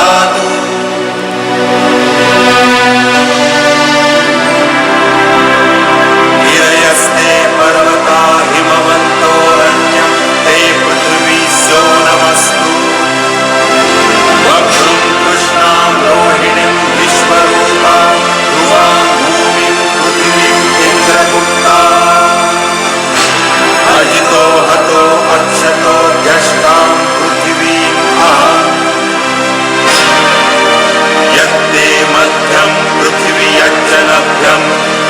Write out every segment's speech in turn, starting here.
ददातु। गिरयस्ते पर्वता हिमवन्तोरण्यं ते पृथिवी सो नमस्तु। वक्षुं कृष्णां रोहिणीं विश्वरूपां ध्रुवां भूमिं पृथिवीं इन्द्रगुप्ता। अजितो हतो अक्षतो यष्टां पृथिवीम् अहम्। यत्ते मध्यं पृथिवी यज्जनभ्यं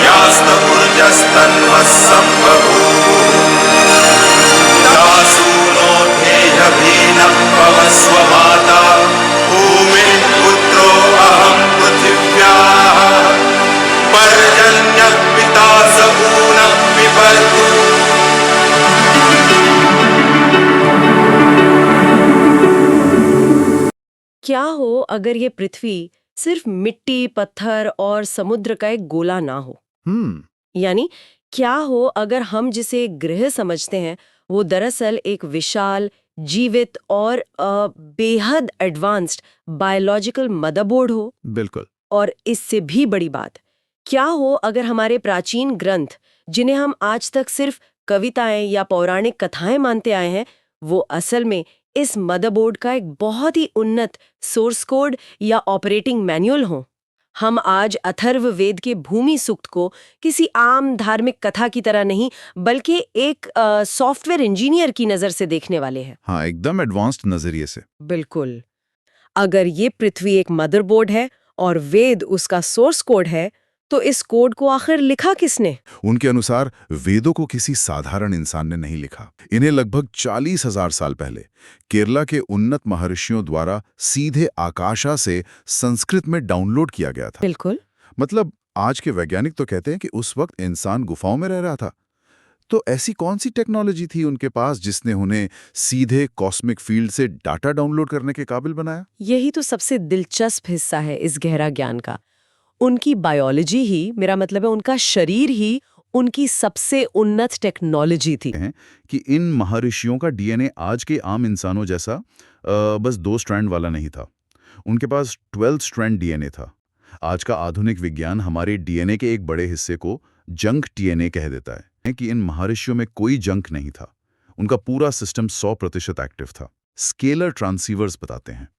यास्त ऊर्जस्तन्वः सम्बभूः। दासूनो धेयभीनः पवस्व माता भूमिः पुत्रो अहं पृथिव्याः। पर्जन्यः पिता स ऊनः पिबर्तु। क्या हो अगर ये पृथ्वी सिर्फ मिट्टी, पत्थर और समुद्र का एक गोला ना हो? यानी क्या हो अगर हम जिसे ग्रह समझते हैं वो दरअसल एक विशाल, जीवित और बेहद एडवांस्ड बायोलॉजिकल मदरबोर्ड हो? बिल्कुल। और इससे भी बड़ी बात, क्या हो अगर हमारे प्राचीन ग्रंथ, जिन्हें हम आज तक सिर्फ कविताएं या पौराणिक कथाएं मानते आए हैं, वो असल में इस मदरबोर्ड का एक बहुत ही उन्नत सोर्स कोड या ऑपरेटिंग मैनुअल हो? हम आज अथर्व वेद के भूमि सूक्त को किसी आम धार्मिक कथा की तरह नहीं, बल्कि एक सॉफ्टवेयर इंजीनियर की नज़र से देखने वाले हैं। हाँ, एकदम एडवांस्ड नजरिए से। बिल्कुल। अगर ये पृथ्वी एक मदरबोर्ड है और वेद उसका सोर्स कोड है, तो इस कोड को आखिर लिखा किसने? उनके अनुसार वेदों को किसी साधारण इंसान ने नहीं लिखा। इन्हें लगभग 40,000 साल पहले केरला के उन्नत महर्षियों द्वारा सीधे आकाशा से संस्कृत में डाउनलोड किया गया था। बिल्कुल। मतलब आज के वैज्ञानिक तो कहते हैं कि उस वक्त इंसान गुफाओं में रह रहा था। तो ऐसी कौन सी टेक्नोलॉजी थी उनके पास जिसने उन्हें सीधे कॉस्मिक फील्ड से डाटा डाउनलोड करने के काबिल बनाया? यही तो सबसे दिलचस्प हिस्सा है इस गहरा ज्ञान का। उनकी बायोलॉजी ही, मेरा मतलब है उनका शरीर ही, उनकी सबसे उन्नत टेक्नोलॉजी थी। हैं कि इन महर्षियों का डीएनए आज के आम इंसानों जैसा बस 2 स्ट्रैंड वाला नहीं था। उनके पास 12 स्ट्रैंड डीएनए था। आज का आधुनिक विज्ञान हमारे डीएनए के एक बड़े हिस्से को जंक डीएनए कह देता है कि इन महर्षियों में कोई जंक नहीं था। उनका पूरा सिस्टम 100% एक्टिव था। स्केलर ट्रांसीवर्स बताते हैं।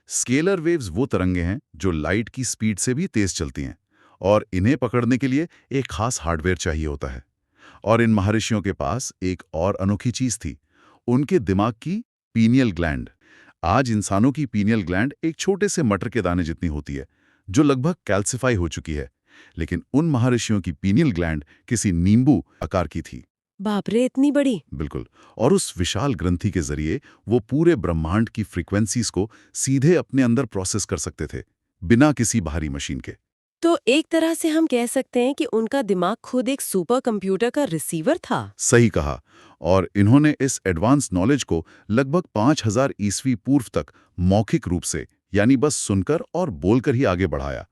स्केलर वेव्स वो तरंगे हैं जो लाइट की स्पीड से भी तेज चलती हैं, और इन्हें पकड़ने के लिए एक खास हार्डवेयर चाहिए होता है। और इन महर्षियों के पास एक और अनोखी चीज थी, उनके दिमाग की पीनियल ग्लैंड। आज इंसानों की पीनियल ग्लैंड एक छोटे से मटर के दाने जितनी होती है, जो लगभग कैल्सिफाई हो चुकी है, लेकिन उन महर्षियों की पीनियल ग्लैंड किसी नींबू आकार की थी। बाप रे, इतनी बड़ी! बिल्कुल। और उस विशाल ग्रंथि के जरिए वो पूरे ब्रह्मांड की फ्रीक्वेंसीज को सीधे अपने अंदर प्रोसेस कर सकते थे, बिना किसी बाहरी मशीन के। तो एक तरह से हम कह सकते हैं कि उनका दिमाग खुद एक सुपर कंप्यूटर का रिसीवर था। सही कहा। और इन्होंने इस एडवांस नॉलेज को लगभग 5000 ईस्वी पूर्व तक मौखिक रूप से, यानी बस सुनकर और बोलकर ही आगे बढ़ाया।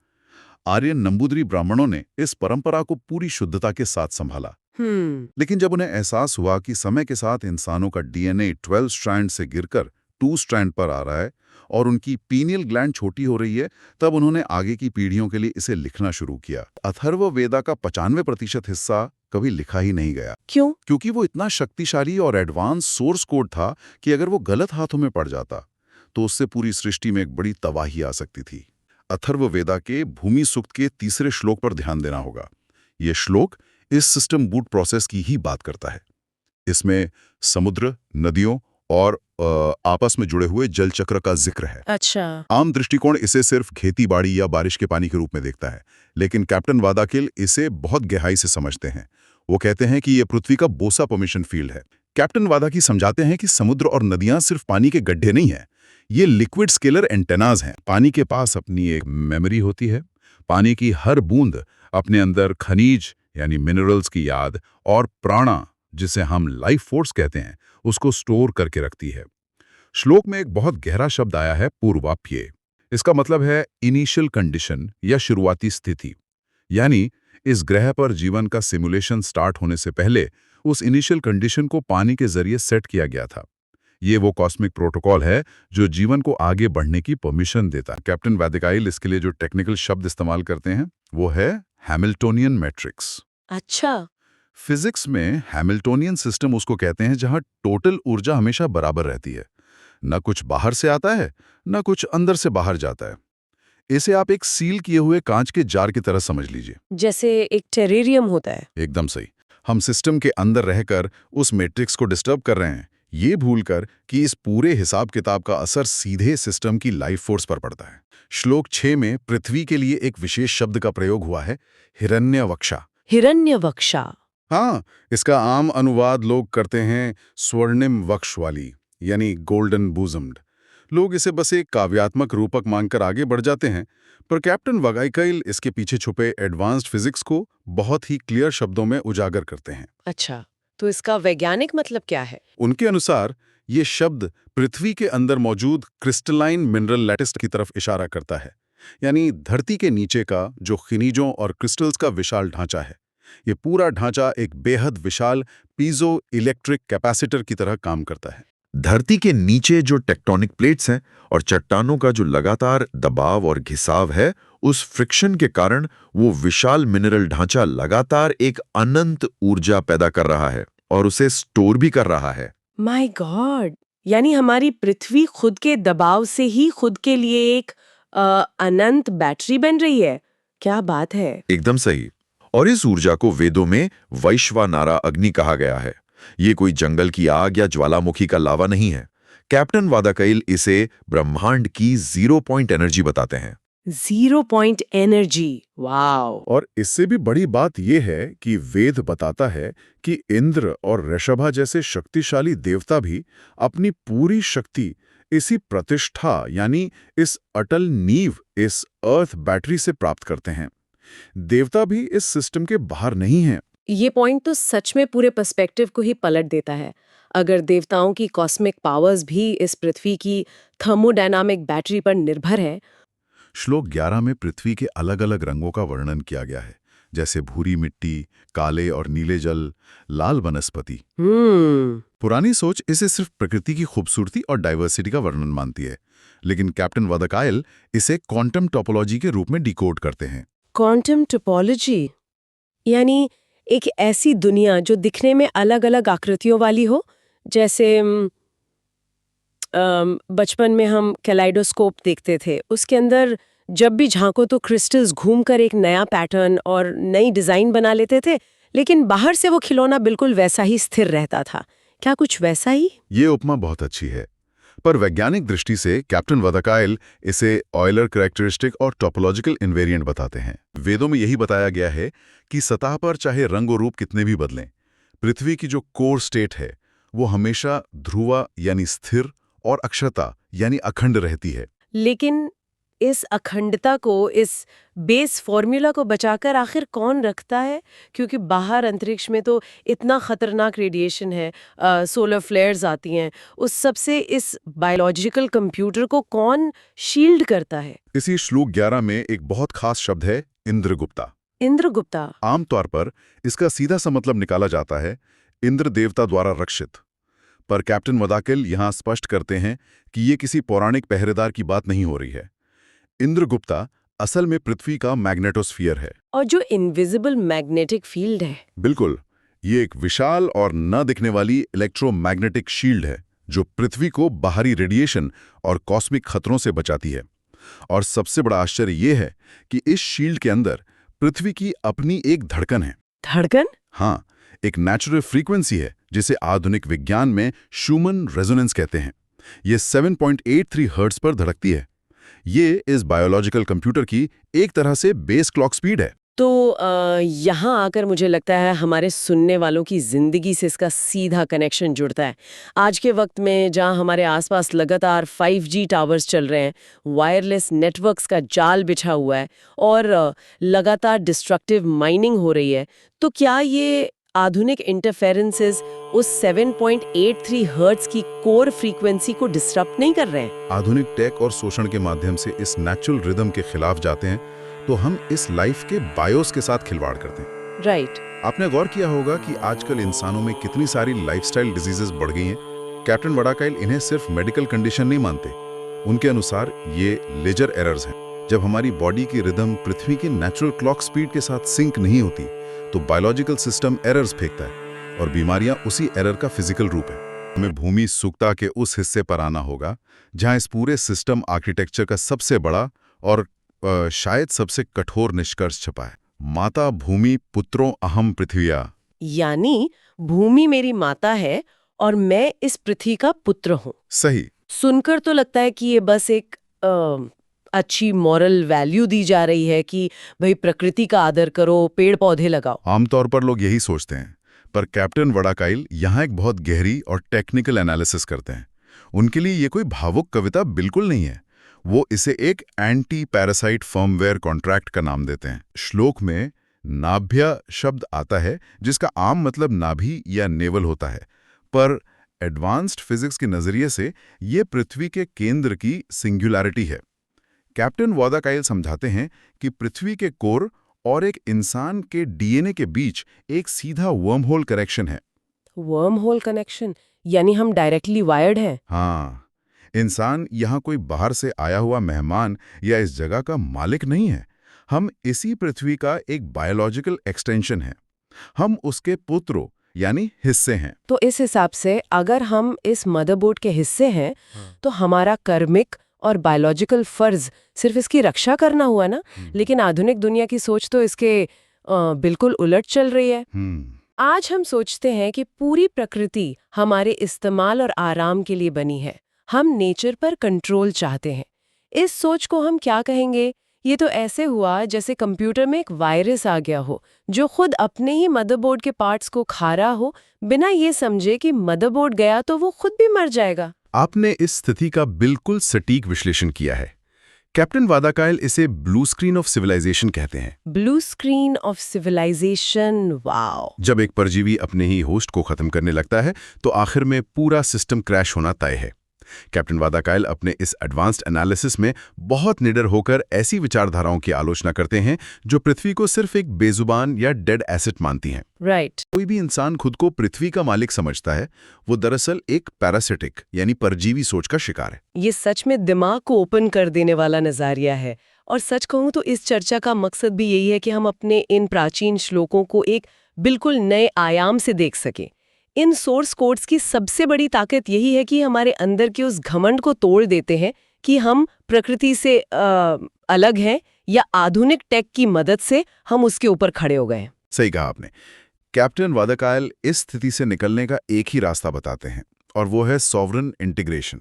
आर्यन नंबूदरी ब्राह्मणों ने इस परंपरा को पूरी शुद्धता के साथ संभाला। लेकिन जब उन्हें एहसास हुआ कि समय के साथ इंसानों का डीएनए 12 स्ट्रैंड से गिरकर 2 स्ट्रैंड पर आ रहा है और उनकी पीनियल ग्लैंड छोटी हो रही है, तब उन्होंने आगे की पीढ़ियों के लिए इसे लिखना शुरू किया। अथर्व वेदा का 95% हिस्सा कभी लिखा ही नहीं गया। क्यों? क्योंकि वो इतना शक्तिशाली और एडवांस सोर्स कोड था कि अगर वो गलत हाथों में पड़ जाता तो उससे पूरी सृष्टि में एक बड़ी तबाही आ सकती थी। अथर्व वेदा के भूमि सूक्त के 3 श्लोक पर ध्यान देना होगा। ये श्लोक इस सिस्टम बूट प्रोसेस की ही बात करता है। इसमें समुद्र, नदियों और आपस में जुड़े हुए जल चक्र का जिक्र है। अच्छा। आम दृष्टिकोण इसे सिर्फ खेती-बाड़ी या बारिश के पानी के रूप में देखता है, लेकिन कैप्टन वादाकिल इसे बहुत गहराई से समझते हैं। वो कहते हैं कि ये पृथ्वी का बोसा परमिशन फील्ड है। कैप्टन वादाकी समझाते हैं कि समुद्र और नदियां सिर्फ पानी के गड्ढे नहीं हैं, ये लिक्विड स्केलर एंटेनाज हैं। पानी के पास अपनी एक मेमोरी होती है। पानी की हर बूंद अपने अंदर खनिज यानी मिनरल्स की याद और प्राणा, जिसे हम लाइफ फोर्स कहते हैं, उसको स्टोर करके रखती है। श्लोक में एक बहुत गहरा शब्द आया है, पूर्वाप्य। इसका मतलब है इनिशियल कंडीशन या शुरुआती स्थिति। यानी इस ग्रह पर जीवन का सिमुलेशन स्टार्ट होने से पहले उस इनिशियल कंडीशन को पानी के जरिए सेट किया गया था। ये वो कॉस्मिक प्रोटोकॉल है जो जीवन को आगे बढ़ने की परमिशन देता है। कैप्टन वैदिकाइल इसके लिए जो टेक्निकल शब्द इस्तेमाल करते हैं वो है हैमिल्टोनियन मैट्रिक्स। अच्छा। फिजिक्स में हैमिल्टोनियन सिस्टम उसको कहते हैं जहां टोटल ऊर्जा हमेशा बराबर रहती है, न कुछ बाहर से आता है न कुछ अंदर से बाहर जाता है। इसे आप एक सील किए हुए कांच के जार की तरह समझ लीजिए। जैसे एक टेरेरियम होता है। एकदम सही। हम सिस्टम के अंदर रहकर उस मैट्रिक्स को डिस्टर्ब कर रहे हैं, ये भूलकर कि इस पूरे हिसाब किताब का असर सीधे सिस्टम की लाइफ फोर्स पर पड़ता है। श्लोक 6 में पृथ्वी के लिए एक विशेष शब्द का प्रयोग हुआ है, हिरण्यवक्षा। हिरण्यवक्षा। हाँ, इसका आम अनुवाद लोग करते हैं स्वर्णिम वक्ष वाली, यानी गोल्डन बूजम्ड। लोग इसे बस एक काव्यात्मक रूपक मानकर आगे बढ़ जाते हैं, पर कैप्टन वैदिकाइल इसके पीछे छुपे एडवांस्ड फिजिक्स को बहुत ही क्लियर शब्दों में उजागर करते हैं। अच्छा, तो इसका वैज्ञानिक मतलब क्या है? उनके अनुसार ये शब्द पृथ्वी के अंदर मौजूद क्रिस्टलाइन मिनरल लैटिस की तरफ इशारा करता है, यानी धरती के नीचे का जो खनिजों और क्रिस्टल्स का विशाल ढांचा है। ये पूरा ढांचा एक बेहद विशाल पीजो इलेक्ट्रिक कैपेसिटर की तरह काम करता है। धरती के नीचे जो टेक्टोनिक प्लेट्स हैं और चट्टानों का जो लगातार दबाव और घिसाव है, उस फ्रिक्शन के कारण वो विशाल मिनरल ढांचा लगातार एक अनंत ऊर्जा पैदा कर रहा है और उसे स्टोर भी कर रहा है। माय गॉड, यानी हमारी पृथ्वी खुद के दबाव से ही खुद के लिए एक अनंत बैटरी बन रही है। क्या बात है। एकदम सही। और इस ऊर्जा को वेदों में वैश्वानारा अग्नि कहा गया है। ये कोई जंगल की आग या ज्वालामुखी का लावा नहीं है। कैप्टन वैदिकाइल इसे ब्रह्मांड की 0 पॉइंट एनर्जी बताते हैं। 0 पॉइंट एनर्जी, वाओ। और इससे भी बड़ी बात यह है कि वेद बताता है कि इंद्र और ऋषभा जैसे शक्तिशाली देवता भी अपनी पूरी शक्ति इसी प्रतिष्ठा यानी इस अटल नींव, इस अर्थ बैटरी से प्राप्त करते हैं। देवता भी इस सिस्टम के बाहर नहीं हैं। ये पॉइंट तो सच में पूरे पर्सपेक्टिव को ही पलट देता है। अगर देवताओं की कॉस्मिक पावर्स भी इस पृथ्वी की थर्मोडायनामिक बैटरी पर निर्भर है। श्लोक 11 में पृथ्वी के अलग-अलग रंगों का वर्णन किया गया है, जैसे भूरी मिट्टी, काले और नीले जल, लाल वनस्पति। पुरानी सोच इसे सिर्फ प्रकृति की खूबसूरती और डाइवर्सिटी का वर्णन मानती है, लेकिन कैप्टन वैदिकाइल इसे क्वांटम टोपोलॉजी के रूप में डिकोड करते हैं। क्वांटम टोपोलॉजी यानी एक ऐसी दुनिया जो दिखने में अलग-अलग आकृतियों वाली हो, जैसे बचपन में हम कैलाइडोस्कोप देखते थे, उसके अंदर जब भी झांको तो क्रिस्टल्स घूमकर एक नया पैटर्न और नई डिजाइन बना लेते थे, लेकिन बाहर से वो खिलौना बिल्कुल वैसा ही स्थिर रहता था। क्या कुछ वैसा ही? ये उपमा बहुत अच्छी है, पर वैज्ञानिक दृष्टि से कैप्टन वैदिकाइल इसे ऑयलर कैरेक्टरिस्टिक और टोपोलॉजिकल इन्वेरिएंट बताते हैं। वेदों में यही बताया गया है कि सतह पर चाहे रंग और रूप कितने भी बदलें, पृथ्वी की जो कोर स्टेट है वो हमेशा ध्रुवा यानी स्थिर और अक्षरता यानी अखंड रहती है। लेकिन इस अखंडता को, इस बेस फॉर्मूला को बचाकर आखिर कौन रखता है? क्योंकि बाहर अंतरिक्ष में तो इतना खतरनाक रेडिएशन है, सोलर फ्लेयर्स आती हैं, उस सब से इस बायोलॉजिकल कंप्यूटर को कौन शील्ड करता है? इसी श्लोक 11 में एक बहुत खास शब्द है इंद्रगुप्ता। इंद्रगुप्ता। आमतौर पर इसका सीधा सा मतलब निकाला जाता है इंद्र देवता द्वारा रक्षित, पर कैप्टन वैदिकाइल यहाँ स्पष्ट करते हैं कि ये किसी पौराणिक पहरेदार की बात नहीं हो रही है। इंद्रगुप्ता असल में पृथ्वी का मैग्नेटोस्फीयर है। और जो इनविजिबल मैग्नेटिक फील्ड है। बिल्कुल, ये एक विशाल और न दिखने वाली इलेक्ट्रोमैग्नेटिक शील्ड है जो पृथ्वी को बाहरी रेडिएशन और कॉस्मिक खतरों से बचाती है। और सबसे बड़ा आश्चर्य ये है कि इस शील्ड के अंदर पृथ्वी की अपनी एक धड़कन है। धड़कन? हाँ, एक नेचुरल फ्रीक्वेंसी है जिसे आधुनिक विज्ञान में शूमन रेजोनेंस कहते हैं। ये 7.83 हर्ट्ज पर धड़कती है। ये इस बायोलॉजिकल कंप्यूटर की एक तरह से बेस क्लॉक स्पीड है। तो यहाँ आकर मुझे लगता है हमारे सुनने वालों की जिंदगी से इसका सीधा कनेक्शन जुड़ता है। आज के वक्त में जहाँ हमारे आसपास लगातार 5G टावर्स चल रहे हैं, वायरलेस नेटवर्क्स का जाल बिछा हुआ है और लगातार डिस्ट्रक्टिव माइनिंग हो रही है, तो क्या ये आधुनिक इंटरफेरेंसेस उस 7.83 हर्ट्ज की कोर फ्रीक्वेंसी को डिस्टर्ब नहीं कर रहे हैं? आधुनिक टेक और शोषण के माध्यम से इस नेचुरल रिदम के खिलाफ जाते हैं तो हम इस लाइफ के बायोस के साथ खिलवाड़ करते हैं। राइट। आपने गौर किया होगा कि आजकल इंसानों में कितनी सारी लाइफस्टाइल डिजीजेस बढ़ गई हैं। कैप्टन वडाकाइल इन्हें सिर्फ मेडिकल कंडीशन नहीं मानते। उनके अनुसार ये लेजर एरर्स हैं। जब हमारी बॉडी की रिदम पृथ्वी की नेचुरल क्लॉक स्पीड के साथ सिंक नहीं होती तो बायोलॉजिकल सिस्टम एरर्स फेंकता है और बीमारियां उसी एरर का फिजिकल रूप है। हमें भूमि सुक्ता के उस हिस्से पर आना होगा जहां इस पूरे सिस्टम आर्किटेक्चर का सबसे बड़ा और शायद सबसे कठोर निष्कर्ष छपा है। माता भूमि पुत्रों अहम पृथ्विया। यानी भूमि मेरी माता है और मैं इस पृथ्वी का पुत्र हूँ। सही। सुनकर तो लगता है कि ये बस एक अच्छी मॉरल वैल्यू दी जा रही है कि भाई प्रकृति का आदर करो, पेड़ पौधे लगाओ। आमतौर पर लोग यही सोचते हैं, पर कैप्टन वडाकाइल यहाँ एक बहुत गहरी और टेक्निकल एनालिसिस करते हैं। उनके लिए ये कोई भावुक कविता बिल्कुल नहीं है। वो इसे एक एंटी पैरासाइट फर्मवेयर कॉन्ट्रैक्ट का नाम देते हैं। श्लोक में नाभ्य शब्द आता है जिसका आम मतलब नाभि या नेवल होता है, पर एडवांस्ड फिजिक्स के नजरिए से ये पृथ्वी के केंद्र की सिंगुलैरिटी है। कैप्टन वडाकाइल समझाते हैं कि पृथ्वी के कोर और एक इंसान के डीएनए के बीच एक सीधा वर्म होल कनेक्शन है। वर्म होल कनेक्शन यानी हम डायरेक्टली वायर्ड हैं। हाँ, इंसान यहाँ कोई बाहर से आया हुआ मेहमान या इस जगह का मालिक नहीं है। हम इसी पृथ्वी का एक बायोलॉजिकल एक्सटेंशन है। हम उसके पुत्रों यानी हिस्से हैं। तो इस हिसाब से अगर हम इस मदरबोर्ड के हिस्से हैं तो हमारा कर्मिक और बायोलॉजिकल फर्ज सिर्फ इसकी रक्षा करना हुआ ना, लेकिन आधुनिक दुनिया की सोच तो इसके बिल्कुल उलट चल रही है। आज हम सोचते हैं कि पूरी प्रकृति हमारे इस्तेमाल और आराम के लिए बनी है। हम नेचर पर कंट्रोल चाहते हैं। इस सोच को हम क्या कहेंगे? ये तो ऐसे हुआ जैसे कंप्यूटर में एक वायरस आ गया हो जो खुद अपने ही मदरबोर्ड के पार्ट्स को खा रहा हो, बिना ये समझे कि मदरबोर्ड गया तो वो खुद भी मर जाएगा। आपने इस स्थिति का बिल्कुल सटीक विश्लेषण किया है। कैप्टन वडाकाइल इसे ब्लू स्क्रीन ऑफ सिविलाइजेशन कहते हैं। Blue screen of civilisation, wow. जब एक परजीवी अपने ही होस्ट को खत्म करने लगता है तो आखिर में पूरा सिस्टम क्रैश होना तय है। कैप्टन वडाकाइल अपने इस एडवांस्ड एनालिसिस में बहुत निडर होकर ऐसी विचारधाराओं की आलोचना करते हैं जो पृथ्वी को सिर्फ एक बेजुबान या डेड एसेट मानती हैं। राइट। कोई भी इंसान खुद को पृथ्वी का मालिक समझता है, वो दरअसल एक पैरासिटिक यानी परजीवी सोच का शिकार है। ये सच में दिमाग को ओपन कर देने वाला नजरिया है। और सच कहूं तो इस चर्चा का मकसद भी यही है कि हम अपने इन प्राचीन श्लोकों को एक बिल्कुल नए आयाम से देख सकें। इन सोर्स कोड्स की सबसे बड़ी ताकत यही है कि हमारे अंदर के उस घमंड को तोड़ देते हैं कि हम प्रकृति से अलग हैं या आधुनिक टेक की मदद से हम उसके ऊपर खड़े हो गए। सही कहा आपने। कैप्टन वडाकाइल इस स्थिति से निकलने का एक ही रास्ता बताते हैं और वो है सॉवरन इंटीग्रेशन,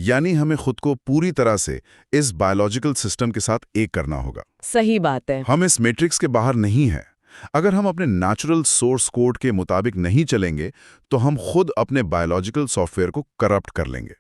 यानी हमें खुद को पूरी तरह से इस बायोलॉजिकल सिस्टम के साथ एक करना होगा। सही बात है। हम इस मैट्रिक्स के बाहर नहीं हैं। अगर हम अपने नेचुरल सोर्स कोड के मुताबिक नहीं चलेंगे तो हम खुद अपने बायोलॉजिकल सॉफ्टवेयर को करप्ट कर लेंगे।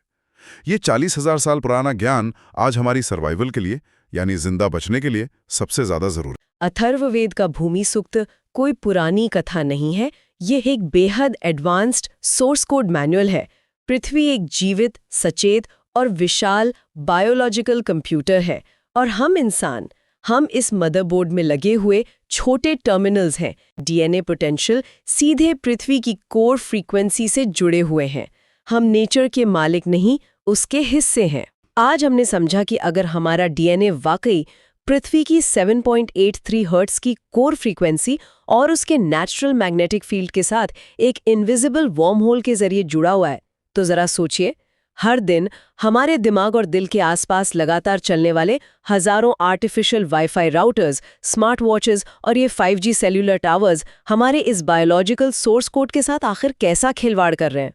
ये 40,000 साल पुराना ज्ञान आज हमारी सर्वाइवल के लिए यानी जिंदा बचने के लिए सबसे ज्यादा जरूरी। अथर्ववेद का भूमि सूक्त कोई पुरानी कथा नहीं है, ये एक बेहद एडवांस्ड सोर्स कोड मैनुअल है। पृथ्वी एक जीवित, सचेत और विशाल बायोलॉजिकल कंप्यूटर है और हम इंसान, हम इस मदरबोर्ड में लगे हुए छोटे टर्मिनल्स हैं। डीएनए पोटेंशियल सीधे पृथ्वी की कोर फ्रीक्वेंसी से जुड़े हुए हैं। हम नेचर के मालिक नहीं, उसके हिस्से हैं। आज हमने समझा कि अगर हमारा डीएनए वाकई पृथ्वी की 7.83 हर्ट्ज की कोर फ्रीक्वेंसी और उसके नेचुरल मैग्नेटिक फील्ड के साथ एक इनविजिबल वर्म होल के जरिए जुड़ा हुआ है, तो जरा सोचिए, हर दिन हमारे दिमाग और दिल के आसपास लगातार चलने वाले हजारों artificial wifi routers, smart watches और ये 5G सेल्यूलर टावर्स हमारे इस बायोलॉजिकल सोर्स कोड के साथ आखिर कैसा खिलवाड़ कर रहे हैं।